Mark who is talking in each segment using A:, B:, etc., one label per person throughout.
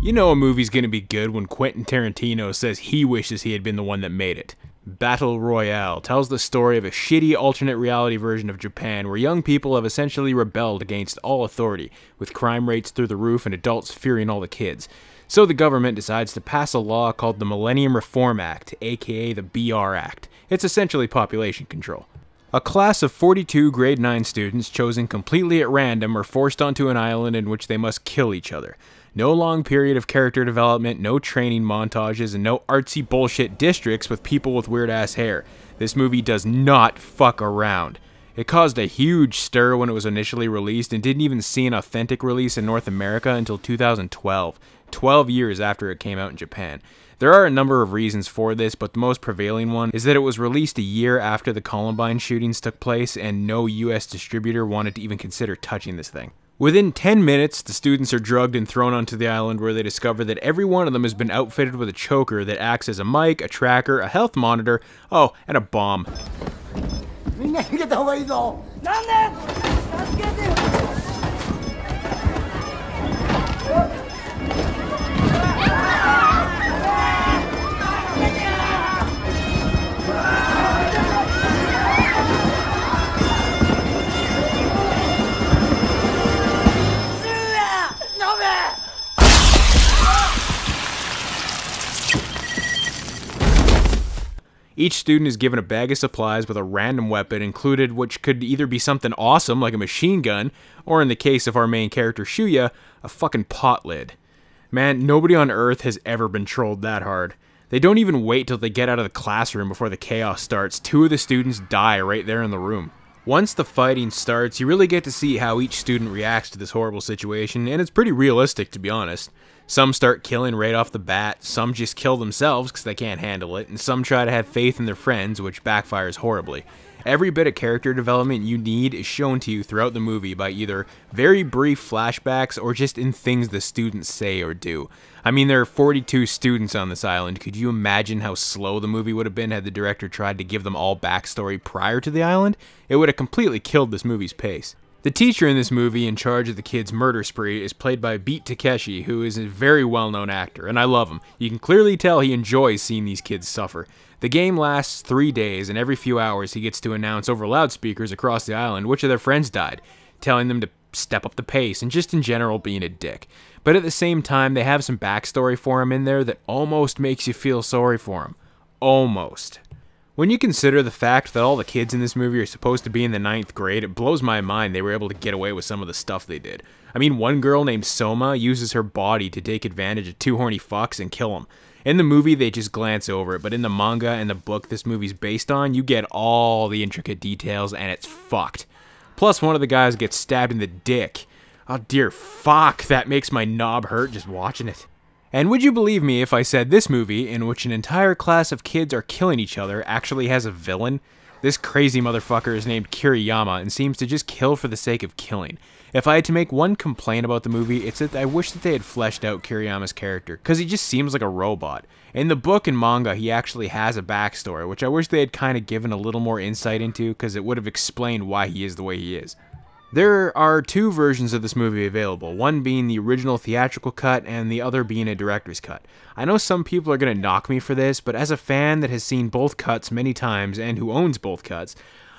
A: You know a movie's gonna be good when Quentin Tarantino says he wishes he had been the one that made it. Battle Royale tells the story of a shitty alternate reality version of Japan where young people have essentially rebelled against all authority, with crime rates through the roof and adults fearing all the kids. So the government decides to pass a law called the Millennium Reform Act, aka the BR Act. It's essentially population control. A class of 42 grade 9 students chosen completely at random are forced onto an island in which they must kill each other. No long period of character development, no training montages, and no artsy bullshit districts with people with weird ass hair. This movie does not fuck around. It caused a huge stir when it was initially released and didn't even see an authentic release in North America until 2012, 12 years after it came out in Japan. There are a number of reasons for this, but the most prevailing one is that it was released a year after the Columbine shootings took place and no US distributor wanted to even consider touching this thing. Within 10 minutes, the students are drugged and thrown onto the island where they discover that every one of them has been outfitted with a choker that acts as a mic, a tracker, a health monitor, oh, and a bomb. Each student is given a bag of supplies with a random weapon included, which could either be something awesome like a machine gun, or in the case of our main character Shuya, a fucking pot lid. Man, nobody on Earth has ever been trolled that hard. They don't even wait till they get out of the classroom before the chaos starts. 2 of the students die right there in the room. Once the fighting starts, you really get to see how each student reacts to this horrible situation, and it's pretty realistic to be honest. Some start killing right off the bat, some just kill themselves because they can't handle it, and some try to have faith in their friends, which backfires horribly. Every bit of character development you need is shown to you throughout the movie by either very brief flashbacks or just in things the students say or do. I mean, there are 42 students on this island. Could you imagine how slow the movie would have been had the director tried to give them all backstory prior to the island? It would have completely killed this movie's pace. The teacher in this movie in charge of the kids' murder spree is played by Beat Takeshi, who is a very well-known actor, and I love him. You can clearly tell he enjoys seeing these kids suffer. The game lasts 3 days, and every few hours he gets to announce over loudspeakers across the island which of their friends died, telling them to step up the pace and just in general being a dick. But at the same time, they have some backstory for him in there that almost makes you feel sorry for him. Almost. When you consider the fact that all the kids in this movie are supposed to be in the 9th grade, it blows my mind they were able to get away with some of the stuff they did. I mean, one girl named Soma uses her body to take advantage of 2 horny fucks and kill them. In the movie, they just glance over it, but in the manga and the book this movie's based on, you get all the intricate details, and it's fucked. Plus, one of the guys gets stabbed in the dick. Oh dear fuck, that makes my knob hurt just watching it. And would you believe me if I said this movie, in which an entire class of kids are killing each other, actually has a villain? This crazy motherfucker is named Kiriyama and seems to just kill for the sake of killing. If I had to make one complaint about the movie, it's that I wish that they had fleshed out Kiriyama's character, because he just seems like a robot. In the book and manga, he actually has a backstory, which I wish they had kind of given a little more insight into, because it would have explained why he is the way he is. There are 2 versions of this movie available, one being the original theatrical cut and the other being a director's cut. I know some people are going to knock me for this, but as a fan that has seen both cuts many times and who owns both cuts,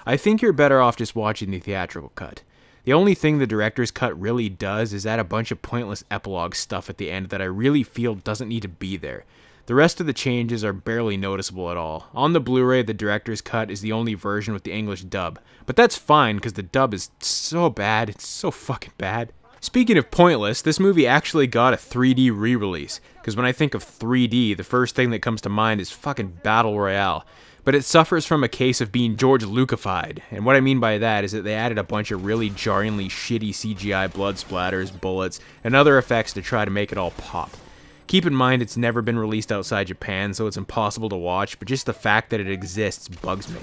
A: I think you're better off just watching the theatrical cut. The only thing the director's cut really does is add a bunch of pointless epilogue stuff at the end that I really feel doesn't need to be there. The rest of the changes are barely noticeable at all. On the Blu-ray, the director's cut is the only version with the English dub. But that's fine, because the dub is so bad, it's so fucking bad. Speaking of pointless, this movie actually got a 3D re-release, because when I think of 3D, the first thing that comes to mind is fucking Battle Royale. But it suffers from a case of being George Lucasified, and what I mean by that is that they added a bunch of really jarringly shitty CGI blood splatters, bullets, and other effects to try to make it all pop. Keep in mind it's never been released outside Japan, so it's impossible to watch, but just the fact that it exists bugs me.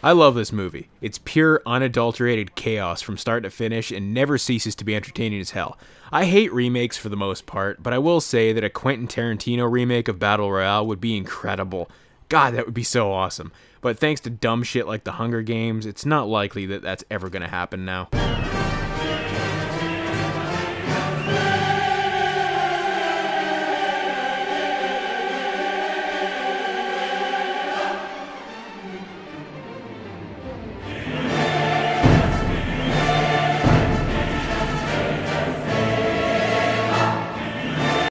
A: I love this movie. It's pure, unadulterated chaos from start to finish and never ceases to be entertaining as hell. I hate remakes for the most part, but I will say that a Quentin Tarantino remake of Battle Royale would be incredible. God, that would be so awesome. But thanks to dumb shit like the Hunger Games, it's not likely that that's ever gonna happen now.